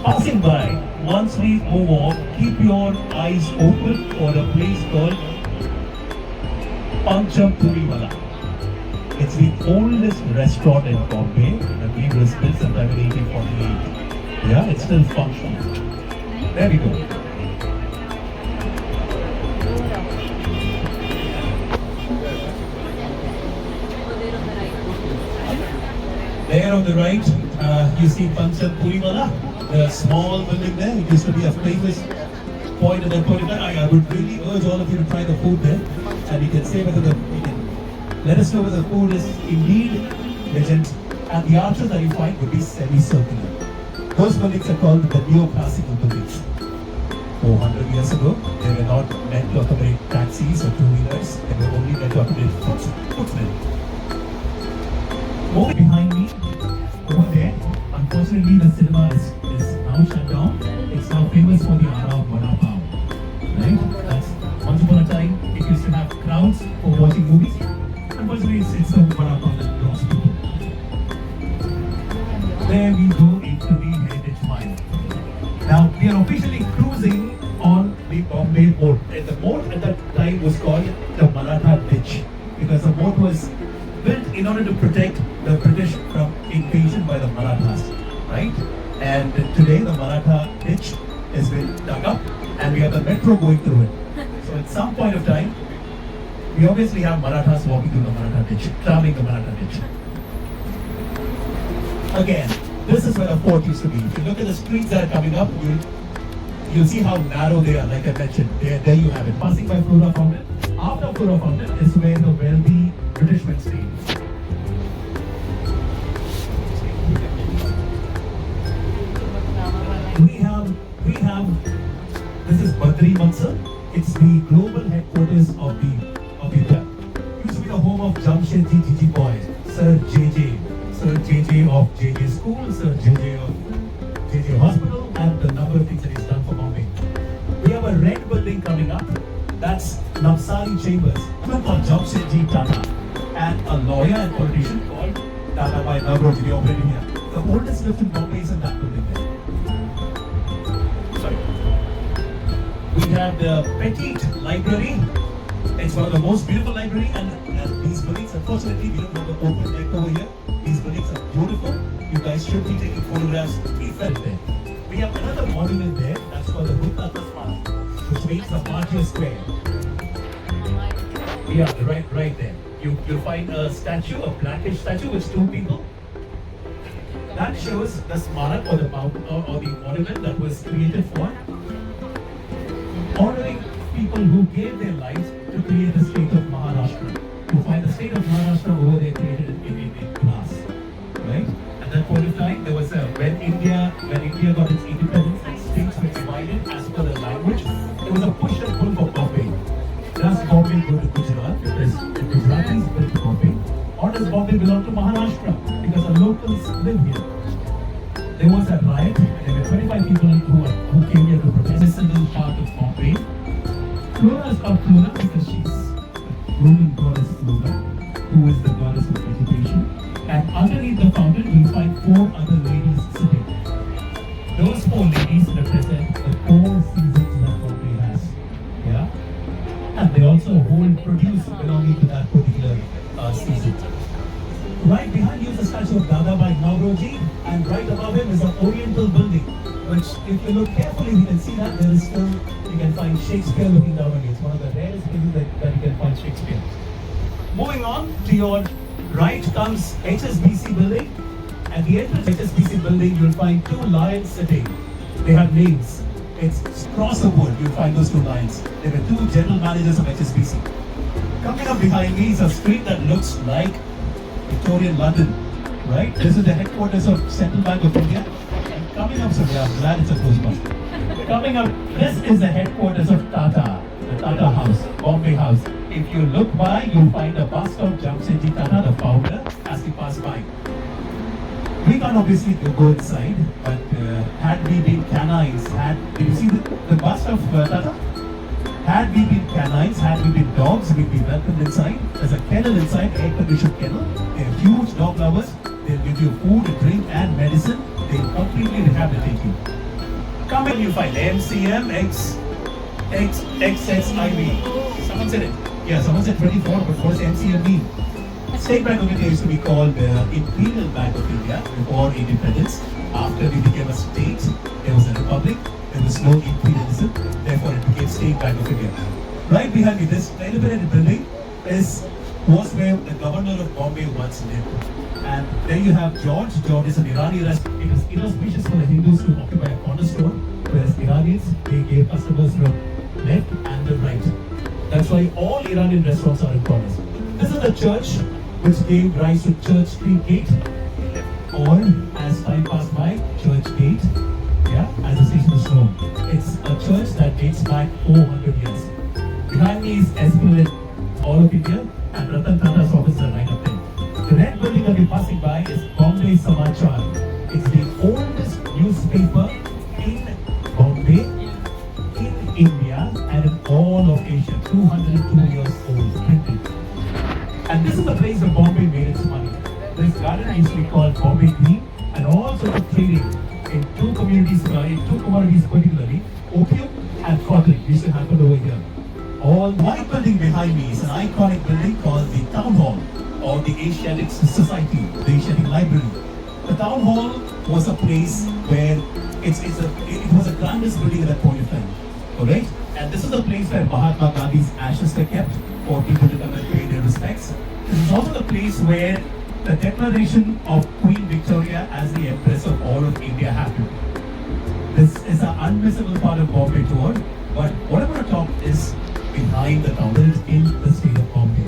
passing by, once we move on, keep your eyes open for a place called Pancham Puri Wala. It's the oldest restaurant in Bombay. I believe it was built sometime in 1848. Yeah, it's still functional. There we go. There on the right, you see Pancham Puri Wala, the small building there. It used to be a famous point at that point in time. I would really urge all of you to try the food there, and you can say whether you can let us know whether the food is indeed legend. And the arches that you find would be semicircular. Those buildings are called the neoclassical buildings. 400 years ago, they were not meant to accommodate taxis or two-wheelers. They were only meant to accommodate footmen. Over behind me, over there, unfortunately the cinema is now shut down. It's now famous for the Ara Vada Pav. Right? That's once upon a time, it used to have crowds for watching movies. Unfortunately, it's a Vada Pav that draws people. There we go into the Heritage Mile. Now, we are officially cruising on the Bombay Moat. And the moat at that time was called the Maratha Ditch, because the moat was built in order to protect the British from invasion by the Marathas, right? And today the Maratha ditch has been dug up and we have the metro going through it. So at some point of time, we obviously have Marathas walking through the Maratha ditch, traveling the Maratha ditch. Again, this is where the fort used to be. If you look at the streets that are coming up, you'll see how narrow they are, like I mentioned. There you have it. Passing by Flora Fountain. After Flora Fountain is where the wealthy British men stayed. We have, this is Badri Mansar. It's the global headquarters of the used to be the home of Jamshedji Gigi Boy, Sir JJ of JJ School, Sir JJ of JJ Hospital, and the number of things that he's done for Bombay. We have a red building coming up. That's Navsari Chambers, called Jamshedji Tata, and a lawyer and politician called Tata Bhai Navroji operating here. The oldest lift in Bombay is in that building there. Sorry. We have the Petite Library. It's one of the most beautiful libraries, and these buildings, unfortunately, we don't have the open deck over here. These buildings are beautiful. You guys should be taking photographs. We felt there. We have another monument there. That's called the Huttata Smart, which means the Martyr Square. Yeah, right there. You'll find a statue, a blackish statue with two people. That shows the Smarak or the mountain or the monument that was created for honoring people who gave their lives to create the state of Maharashtra. You find the state of Maharashtra over there created in glass, right? At that point of time, there was when India got its independence and states were divided as per the language, there was a push and pull for Bombay. Does Bombay go to Gujarat because the Gujaratis built Bombay, or does Bombay belong to Maharashtra because the locals live here? There was a riot. There were 25 people who came here to protest. This is a little part of Bombay. Flora is called Flora because she's the Roman goddess Flora, who is the goddess of vegetation. And underneath the fountain, you'll find 4 other ladies sitting. Those 4 ladies represent the 4 seasons that Bombay has. Yeah? And they also hold produce belonging to that particular season. Right behind you is the statue of Dadabhai Navroji, and right above him is an Oriental building, which, if you look carefully, you can see that there is still, you can find Shakespeare looking down on you. It's one of the rarest places that you can find Shakespeare. Moving on, to your right comes HSBC building. At the entrance of HSBC building, you'll find 2 lions sitting. They have names. It's across the board, you'll find those 2 lions. They were 2 general managers of HSBC. Coming up behind me is a street that looks like Victorian London, right? This is the headquarters of Central Bank of India. And coming up, so I'm glad it's a close one. Coming up, this is the headquarters of Tata, the Tata House, Bombay House. If you look by, you'll find a bust of Jamshedji Tata, the founder, as you pass by. We can't obviously go inside, but had we been canines, did you see the bust of Tata? Had we been canines, had we been dogs, we'd be welcomed inside. There's a kennel inside, air-conditioned kennel. They're huge dog lovers. They'll give you food, drink, and medicine. They'll completely rehabilitate you. Come in, you find MCM XXXIV. Someone said it. Yeah, someone said 24, but what does MCM mean? State Bank of India used to be called Imperial Bank of India before independence. After we became a state, there was a republic, there was no imperialism, therefore it became State Bank of India. Right behind me, this elevated building was where the governor of Bombay once lived. And there you have George. George is an Irani restaurant. It was inauspicious for the Hindus to occupy a cornerstone, whereas Iranians, they gave customers from left and the right. That's why all Iranian restaurants are in corners. This is the church which gave rise to Church Street Gate, or as time passed by, Church Gate, as the station is known. It's a church that dates back 400 years. Behind me is Esplanade, all of India, and Ratan Tata's office is right up there. The red building that we're passing by is Bombay Samachar. It's the oldest newspaper in Bombay, in India, and in all of Asia. 202 years old, printed. And this is the place where Bombay made its money. This garden used to be called Bombay Green, and all sorts of trading in two commodities particularly, opium and cotton used to happen over here. All white building behind me is an iconic building called the Town Hall, or the Asiatic Society, the Asiatic Library. The Town Hall was a place where it was the grandest building at that point in time. Alright? And this is the place where Mahatma Gandhi's ashes were kept for people to come and pay their respects. This is also the place where the declaration of Queen Victoria as the Empress of all of India happened. This is an unmissable part of Bombay tour, but what I'm going to talk is behind the town. It is in the state of Bombay.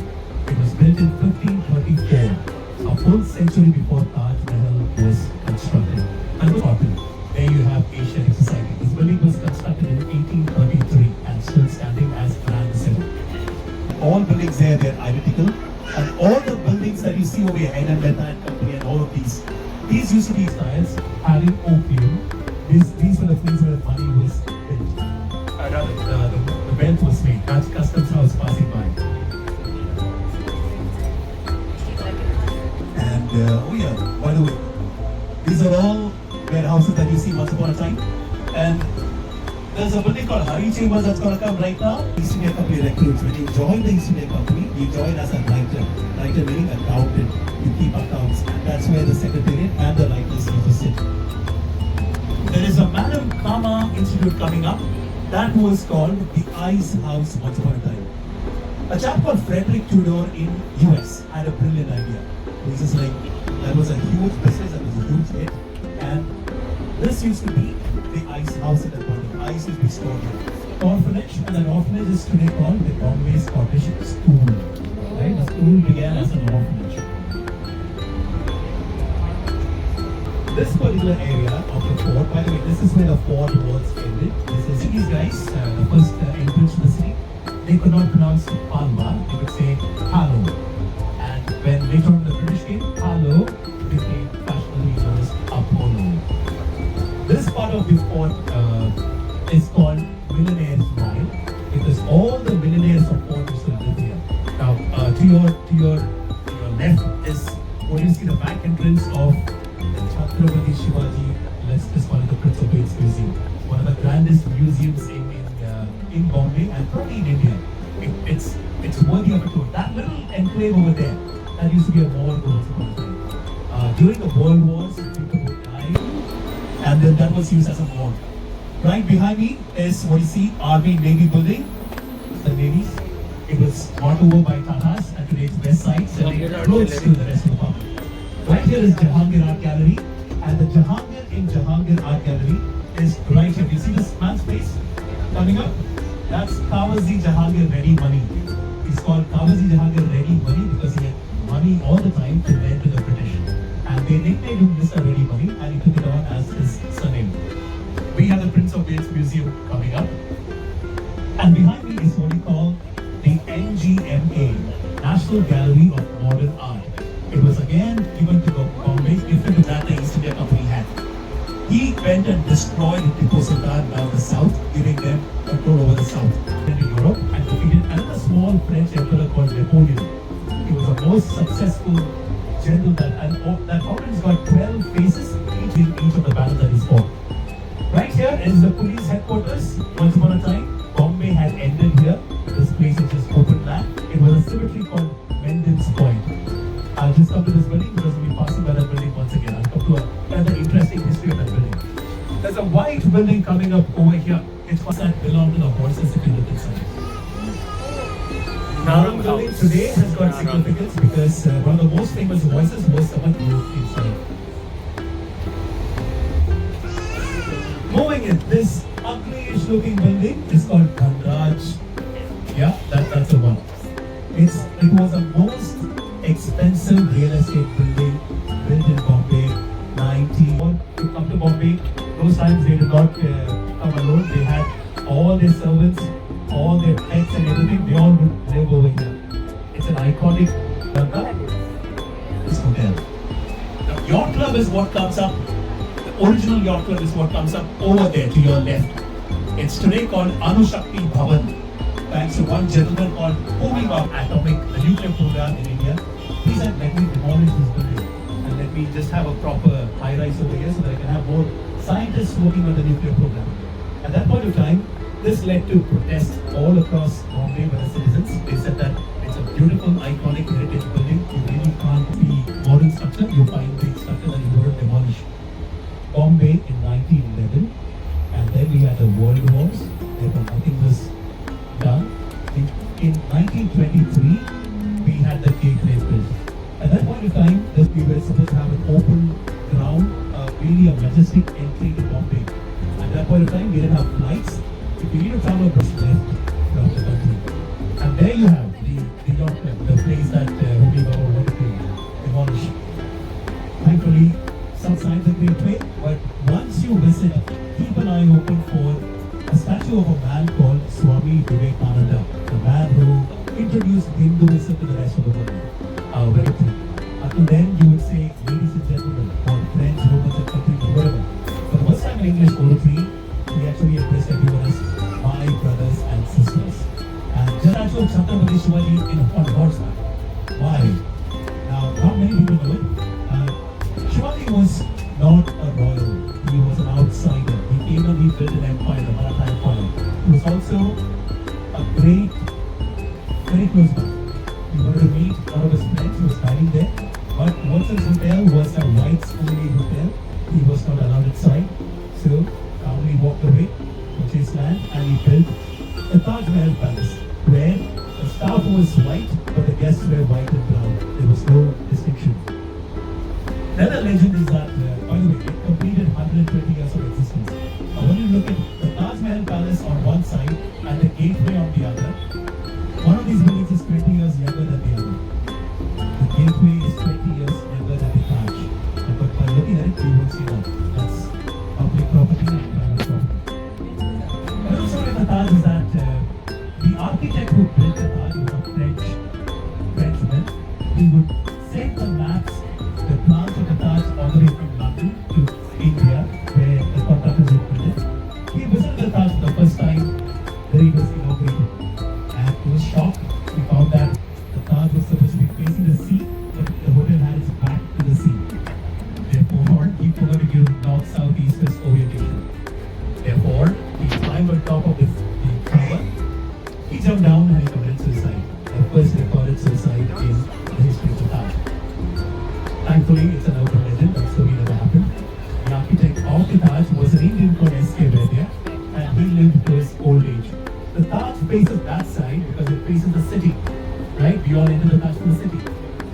It was built in 1534, a full century before Taj Mahal was constructed. And there you have Asiatic Society. This building was constructed in 1833 and still standing as Grand Center. All buildings there, they're identical. And all the buildings that you see over here, and Company and all of these used to be styles having opium. These were the places where the money was built. The wealth was made. That's Customs House passing by. And by the way, these are all warehouses that you see once upon a time. And there's a building called Hari Chambers that's going to come right now. East India Company recruits. When you join the East India Company, you join as a writer. Writer meaning accountant. You keep accounts. And that's where the secretariat and the writers need to sit. There is a Madam Kama Institute coming up. That was called the Ice House once upon a time. A chap called Frederick Tudor in US had a brilliant idea. He was just like, that was a huge business, that was a huge hit. And this used to be the ice house at that point. Ice used to be stored here. Orphanage, and that orphanage is today called the Bombay Scottish School. Right? The school began as an orphanage. This particular area of the fort, by the way, this is where the fort was ended. This is these guys, the first entrance to the city. They could not pronounce Palma, they would say Palo. And when later on the British came, Palo became fashionably known as Apollo. This part of the fort is called Millionaire's Mile because all the millionaires of Fort used to live here. Now, to your left is what you see the back entrance of the Chhartrapati Shivaji. Let's just call it the Prince of Wales Museum, one of the grandest museums in Bombay and probably in India. It's worthy of a tour. That little enclave over there, that used to be a war once upon a time. During the World Wars, people would die, and then that was used as a wall. Right behind me is what you see, Army Navy building. The Navy's. It was bought over by Tatas, and today it's West Side, selling clothes to the rest of the public. Right here is Jahangir Art Gallery, and the Jahangir in Jahangir Art Gallery is right here. You see this man's face coming up? That's Kawazi Jahangir Ready Money. He's called Kawazi Jahangir Ready Money because he had money all the time to lend to the British. And they nicknamed him Mr. Ready Money, and he took it on as his surname. We have the Prince of Wales Museum coming up. And behind me is what we call the NGMA, National Gallery of Modern Art. It was again given to Bombay, different to that the East India Company had. He went and destroyed Tipu Sultan down the south, giving them control over the south. Into Europe and defeated another small French emperor called Napoleon. He was the most successful general that always got 12 faces, each in each of the battles that he fought. Right here is the Terminus. Once upon a time, Bombay had ended here. This place is just open land. It was a cemetery called Mendon's Point. I'll just come to this building because we'll be passing by that building once again. I'll come to another interesting history of that building. There's a white building coming up over here. It's one that belonged to the horses if you look inside. Now, the building today has got significance because one of the most famous voices was someone who lived inside. Moving in, this uglish looking building is called Maharaj. Yeah, that's the one. It was the most expensive real estate building built in Bombay. 19 to come to Bombay. Those times they did not come alone. They had all their servants, all their pets and everything. They all would live over here. It's an iconic this hotel. The yacht club is what comes up. The original yacht club is what comes up over there to your left. It's today called Anushakti Bhavan. Thanks to one gentleman called Homi Atomic, the nuclear program in India. He said, let me demolish this building and let me just have a proper high-rise over here so that I can have more scientists working on the nuclear program. At that point of time, this led to protests all across Bombay by the citizens. They said that it's a beautiful, iconic heritage building. You really can't be modern structure. You find the structure that you want to demolish. Bombay in 1911, and then we had the World Wars. Therefore, nothing was done. In 1923, we had the gateway built. At that point of time, we were supposed to have an open ground, really a majestic entry to Bombay. At that point of time, we didn't have flights. If you need to travel across left from the country. And there you have the yacht club, the place that Homi Baba wanted to demolish. Thankfully, some signs of gateway, but once you visit, keep an eye open for a statue of a man called Swami Vivekananda, the man who introduced Hinduism to the rest of the world. Very true. Until then, you would say, ladies and gentlemen, or friends, Romans and countries, whatever. For the first time in English oratory, we actually address everyone as my brothers and sisters. And just as of Chhartrapati Shivaji on horseback. Why? Now, not many people know it. Shivaji was not a royal. He was an outsider. He came and he built an empire, the Maratha Empire. He was also a great, very close man. He wanted to meet one of his friends who was dining there. But Watson's hotel was a whites-only hotel. He was not allowed inside. So, calmly walked away, purchased land, and he built the Taj Mahal Palace, where the staff was white, but the guests were white and brown. There was no distinction. Another legend is that, by the way, it completed 120 years of existence. When you look at the Taj Mahal Palace on one side and the gateway on the other, one of these buildings is 20 years younger than the other. The gateway is 20 years younger than the Taj. But by looking at it, you won't see that. That's public property and private property. Another story of the Taj is that the architect who built the Taj was a Frenchman. He would send the maps, the plans of the Taj all the way from London to India, where the contractors would build it. He visited the Taj for the first time when he was inaugurated. And he was shocked. He found that the Taj was supposed to be facing the sea, but the hotel had its back to the sea. Therefore, he forgot to give north, south, east, west orientation. Therefore, he climbed on top of the tower. He jumped down and he committed suicide. The first recorded suicide in the history of the Taj. Thankfully, it's an urban legend. That story never happened. The architect of the Taj was an Indian called S.K. Vaidya, and he lived to his old age. The Taj faces that side because it faces the city, right? We all enter the Taj from the city.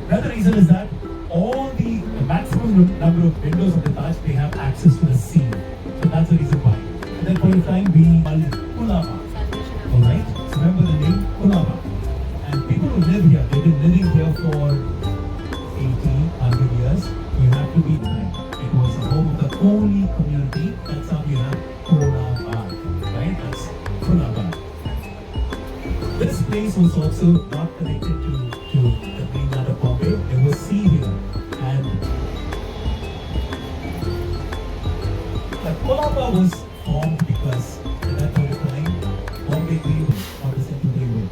Another reason is that all the maximum number of windows of the Taj, they have access to the sea. So that's the reason why. At that point of time, we call it Kulaba. Alright? So remember the name Kulaba. And people who live here, they've been living here for 80, 100 years. You have to be there. It was the home of the only community. That's how you have Kulaba. Right? That's Kulaba. This place was also not connected to the mainland of Bombay. There was sea here. And the Kolaba was formed because at that point of time, Bombay Greenwood, or the Central Greenwood.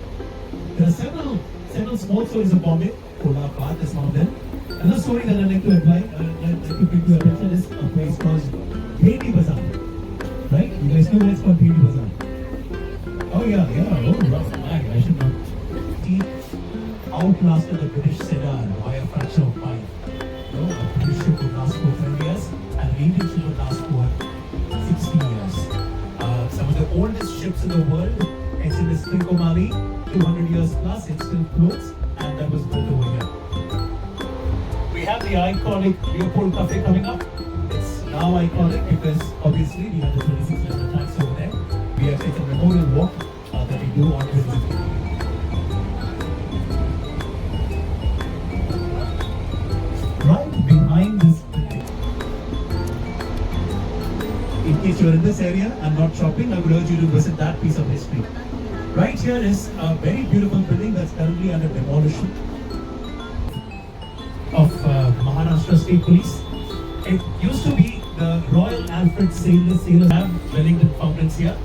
There are several small stories of Bombay. Kolaba is one of them. Another story that I'd like to bring to your attention is a place called Bhedi Bazaar. Right? You guys know where it's called Bhedi Bazaar. faster the British cedar by a fraction of 5. You know, a British ship would last for 12 years and an Indian ship would last for 60 years. Some of the oldest ships in the world, HMS Trincomalee, 200 years plus, it still floats, and that was built over here. We have the iconic Leopold Cafe coming up. It's now iconic because obviously we have the 26 letter tracks over there. We have taken a memorial walk that we do on 26. Right behind this building, in case you're in this area and not shopping, I would urge you to visit that piece of history. Right here is a very beautiful building that's currently under demolition of Maharashtra State Police. It used to be the Royal Alfred Sailors have Wellington fountains here.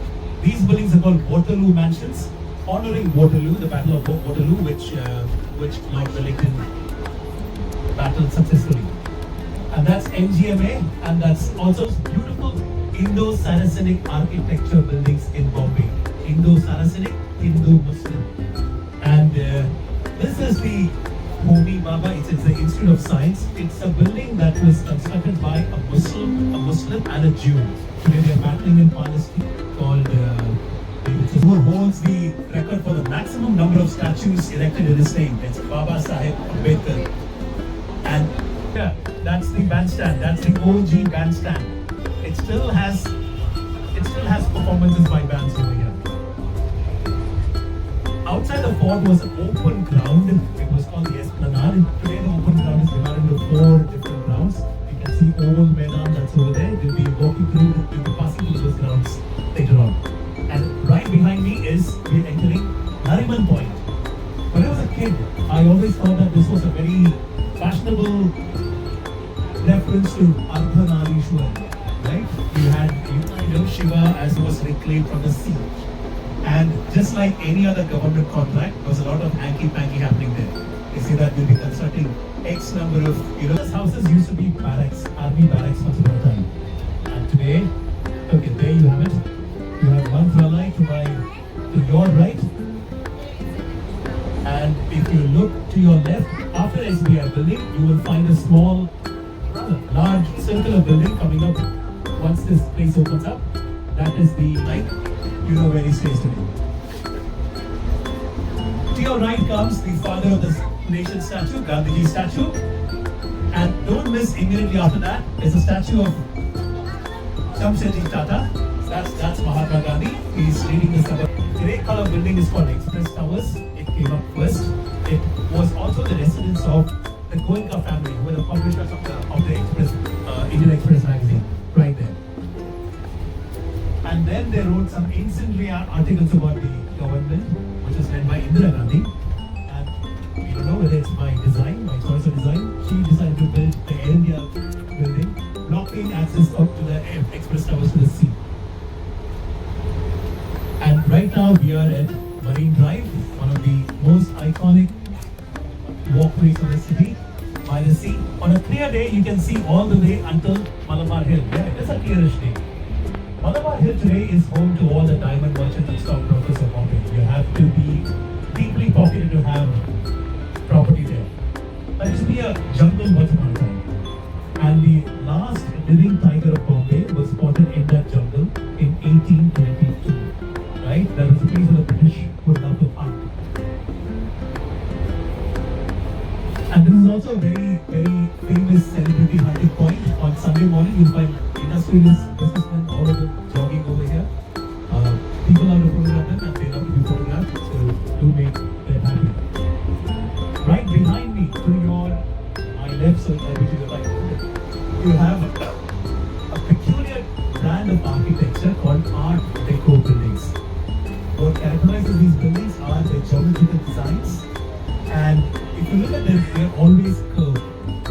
These buildings are called Waterloo Mansions, honoring Waterloo, the Battle of Waterloo, which Lord Wellington battled successfully. And that's NGMA, and that's also beautiful Indo-Saracenic architecture buildings in Bombay. Indo-Saracenic, Hindu-Muslim. And this is the Homi Baba, it's the Institute of Science. It's a building that was constructed by a Muslim and a Jew. Today they are battling in Palestine, called who holds the record for the maximum number of statues erected in his name. It's Baba Sahib Ambedkar. And yeah, that's the bandstand, that's the OG bandstand. It still has performances by bands over here. Outside the fort was an open ground. It was called the Esplanade. Today the open ground is divided into 4 different grounds. You can see Oval Maidan that's over there. We'll be walking through, we'll be passing through those grounds later on. And right behind me is, we're entering Nariman Point. When I was a kid, I always thought that this was a very fashionable reference to Ardhanarishwar. Right? You had Shiva as he was reclaimed from the sea. And just like any other government contract, there was a lot of hanky-panky happening there. They say that we'll be constructing X number of, these houses used to be barracks, army barracks once upon a time. And today, okay, there you have it. You have one Pralay to your right. And if you look to your left, after SBI building, you will find a small, large circular building coming up once this place opens up. That is the light. You know where he stays today. To your right comes the father of the nation statue, Gandhiji statue. And don't miss, immediately after that is a statue of Jamshedji Tata. That's Mahatma Gandhi. He's leading the suburb. The red color building is called Express Towers. It came up first. It was also the residence of the Goenka family, who were the publishers of the Express, Indian Express magazine, right there. And then they wrote some incendiary articles about the government, which was led by Indira Gandhi. And we don't know whether it's by design, by choice of design. She decided to build the Air India building, blocking access up to the express towers to the sea. And right now we are at Marine Drive, one of the most iconic walkways of the city, by the sea. On a clear day, you can see all the way until Malabar Hill. Yeah, it is a clearish day. Malabar Hill today is home to all the diamond merchants and stockbrokers of Bombay. You have to be deeply pocketed to have property there. That used to be a jungle once upon a time. And the last living tiger of Bombay was spotted in that jungle in 1822. Right? That was a place where the British would love to hunt. And this is also a very, very famous celebrity hunting point. On Sunday morning, you'll find industrialists, businessmen, all of them jogging over here. People love to photograph them and they love to be photographed, so do make them happy. Right behind me, to my left, so which is the right, you have a peculiar brand of architecture called Art Deco buildings. What characterizes these buildings are their geometrical designs, and if you look at them, they are always curved.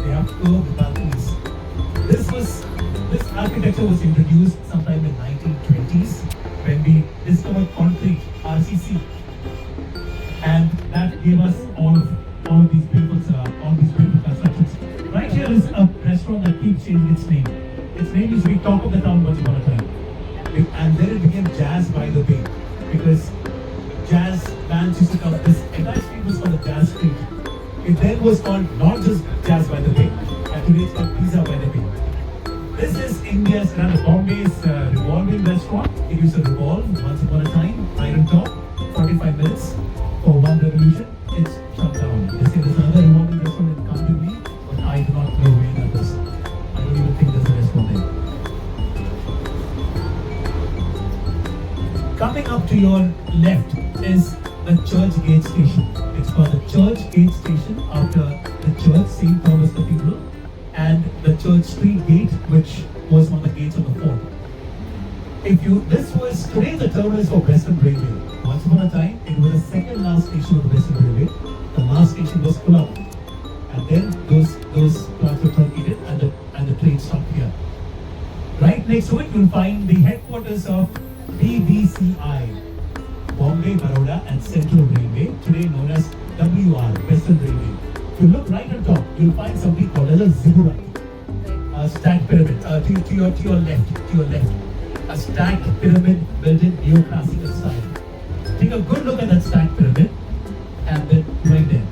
They have curved balconies. This architecture was introduced sometime in 1920s when we discovered concrete, RCC, and that gave us all of these beautiful constructions. Right here is a restaurant that keeps changing its name. Its name used to be Talk of the Town once upon a time, and then it became Jazz by the Bay, because jazz bands used to come. This entire street was called the Jazz Street. It then was called not just Jazz by the Bay, and today it's called Pizza by the Bay. This is India's, Bombay's revolving restaurant. It used to revolve once upon a time, iron top, 45 minutes for one revolution. It's shut down. They say there's another revolving restaurant in Kandivali, but I do not know where that is. I don't even think there's a restaurant there. Coming up to your left is the Church Gate Station. It's called the Church Gate Station after the church, St. Thomas Cathedral, and the Church Street Gate, which was one of the gates of the fort. This was today the terminus for Western Railway. Once upon a time, it was the second last station of the Western Railway. The last station was Colombo, and then those plants were truncated, and the train stopped here. Right next to it, you'll find the headquarters of BVCI, Bombay, Baroda, and Central Railway, today known as WR, Western Railway. If you look right on top, you'll find something called as a ziggurat, a stacked pyramid. To your left, a stacked pyramid built in neoclassical style. Take a good look at that stacked pyramid, and then right there,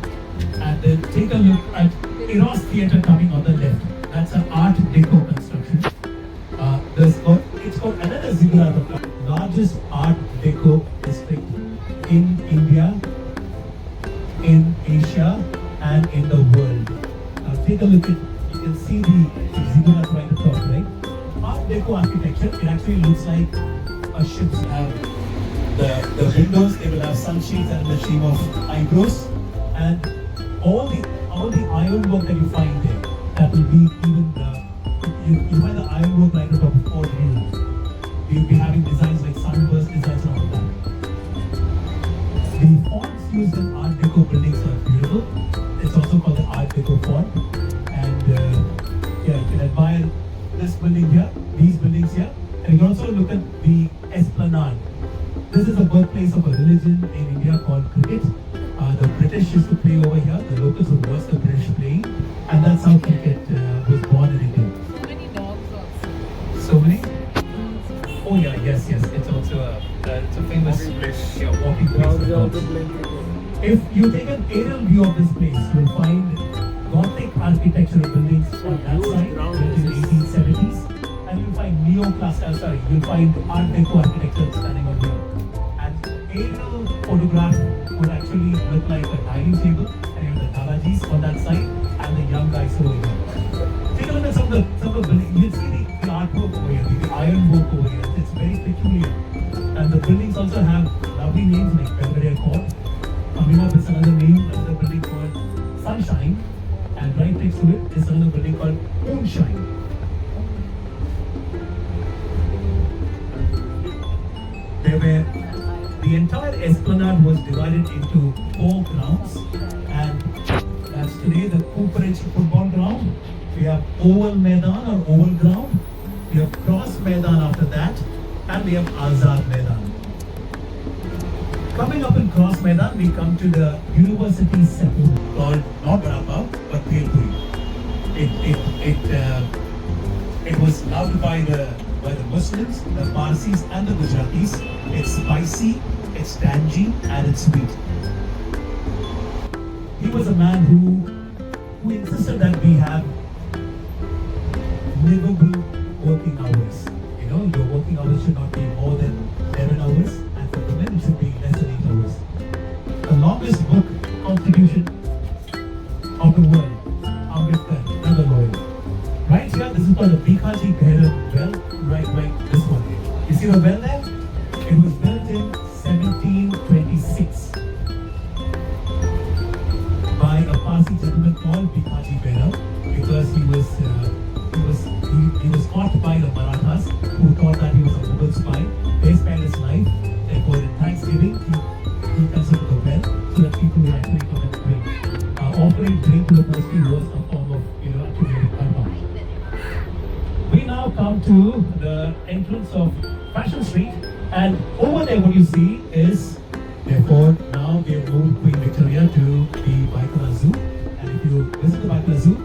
and then take a look at Eros Theatre coming on the left. That's an Art Deco construction. It's called another ziggurat of the largest Art Deco district in India, in Asia, and in the world. Now take a look at, you can see the ziggurat right at the top, right? Art Deco architecture, it actually looks like a ship's the windows, they will have sunshades and the shape of eyebrows, and all the ironwork that you find there, that will be even you find the ironwork right on top of all the windows. You'll be having designs like sunburst designs and all of that. The fonts used in Art Deco buildings are beautiful. It's also called the Art Deco font. And yeah, you can admire this building here, these buildings here. And you can also look at the Esplanade. This is the birthplace of a religion in India called cricket. The British used to play over here. The locals would watch the British playing. And that's how cricket was born in India. So many dogs also. So many? Oh yeah, yes. It's also it's a famous walking place. If you take an aerial view of this place, you'll find Gothic architectural buildings on that side, built in the 1870s, and you'll find you'll find Art Deco architecture standing on here. And aerial photograph would actually look like a dining table, and you have the Dalajis on that side, and the young guys over here. Take a look at some of the buildings. You can see the artwork over here, the ironwork over here. It's very peculiar. And the buildings also have lovely names like Belvedere Court. Coming up is another name, another building called Sunshine. And right next to it is another building called Moonshine. The entire Esplanade was divided into 4 grounds, and that's today the Cooperage football ground. We have Oval Maidan or Oval ground. We have Cross Maidan after that, and we have Azad Maidan. Coming up in Cross Maidan, we come to the university settlement called not Vada Pav, but Bhelpuri. It was loved by the Muslims, the Parsis, and the Gujaratis. It's spicy, it's tangy, and it's sweet. He was a man who insisted that we have livable working hours. You know, your working hours should not be more than 11 hours, and for women it should be less than 8 hours. The longest book, Constitution of the world, Ambedkar, another lawyer. Right here, this is called the Bikaji Bhairav well, right, this one. You see the well there? It was built in 1726 by a Parsi gentleman called Bikaji Bhairav, because he was caught by the Marathas, who thought that he was a Mughal spy. They spared his life. Therefore, in Thanksgiving, he constructed the well so that people would actually come and drink. Offering drink to the thirsty was a form of, accumulating karma. We now come to the entrance of Fashion Street, and over there what you see is, therefore, now we have moved Queen Victoria to the Vaikara Zoo. And if you visit the Vaikara Zoo,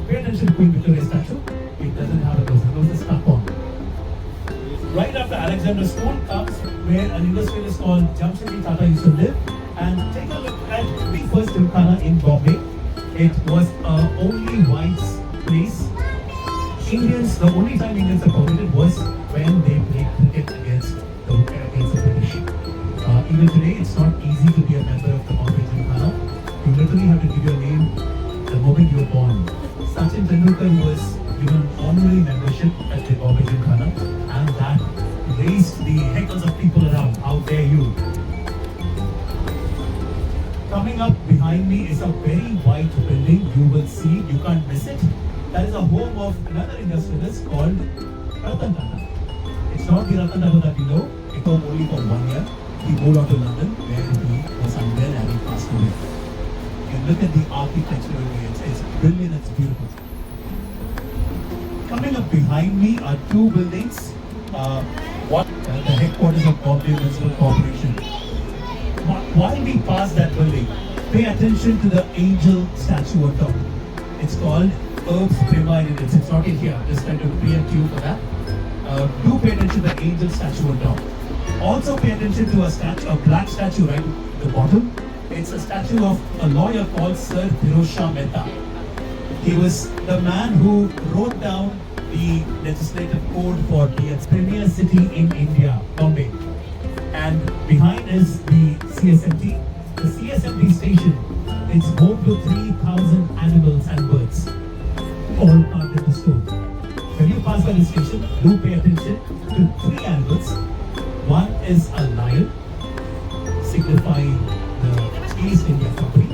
pay attention to Queen Victoria's statue. It doesn't have a nose, the nose is stuck on. Right after Alexandra School comes where an industrialist called Jamshedji Tata used to live. And take a look at the first Gymkhana in Bombay. It was a only whites place. Indians, the only time Indians are competed was when they played cricket against the British. Even today, it's not easy to be a member of the Bombay Gymkhana. You literally have to give your name the moment you were born. Sachin Tendulkar was given honorary membership at the Bombay Gymkhana, and that raised the heckles of people around. How dare you? Coming up behind me is a very white building. You will see, you can't miss it. That is a home of another industrialist called Ratan Tata. It's not the Ratan Tata that we know. It was only for 1 year. He moved on to London, where he was unwell and he passed away. You look at the architecture over here. It's brilliant, it's beautiful. Coming up behind me are two buildings. The headquarters of Bombay Municipal Corporation. While we pass that building, pay attention to the angel statue on top. It's called Herbs Prima in Indians. It's not in here. Just trying to preempt you for that. Do pay attention to the angel statue on top. Also pay attention to a black statue right at the bottom. It's a statue of a lawyer called Sir Pirojsha Mehta. He was the man who wrote down the legislative code for the premier city in India, Bombay. And behind is the CSMT. The CSMT station is home to 3,000 animals and birds, all carved in the stone. When you pass by the station, do pay attention to 3 animals. One is a lion, signifying the East India Company.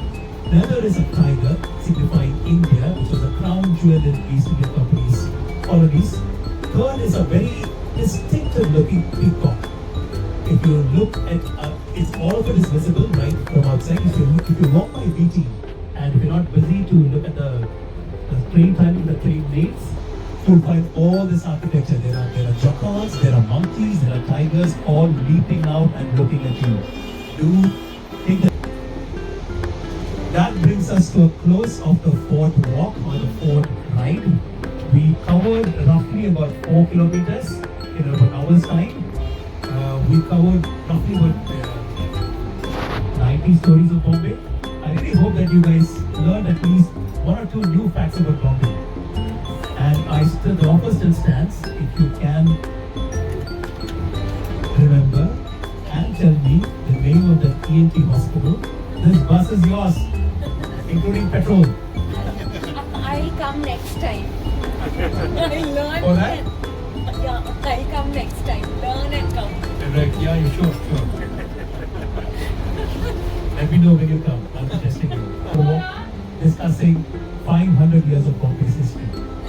The other is a tiger, signifying India, which was a crown jewel in East India Company's colonies. Third is a very distinctive looking peacock. If you look at, it's all of it is visible right from outside. If you walk by BT, and if you're not busy to look at the train timing, the train dates, you'll find all this architecture. There are jackals, there are monkeys, there are tigers, all leaping out and looking at you. Do take the. That brings us to a close of the Fort Walk or the Fort Ride. We covered roughly about 4 kilometers in about an hour's time. We covered roughly about 90 stories of Bombay. I really hope that you guys learned at least 1 or 2 new facts about Bombay. And the offer still stands. If you can remember and tell me the name of the ENT hospital, this bus is yours, including petrol. I'll come next time. I'll learn. Oh, that? Yeah, I'll come next time. Learn and come. Right, yeah, you sure. Let me know when you come. I'm testing you. So, discussing 500 years of Bombay's history.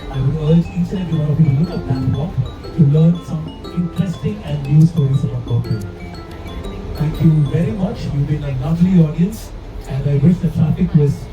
I would urge each and every one of you to look up that walk to learn some interesting and new stories about Bombay. Thank you very much. You've been a lovely audience, and I wish the traffic was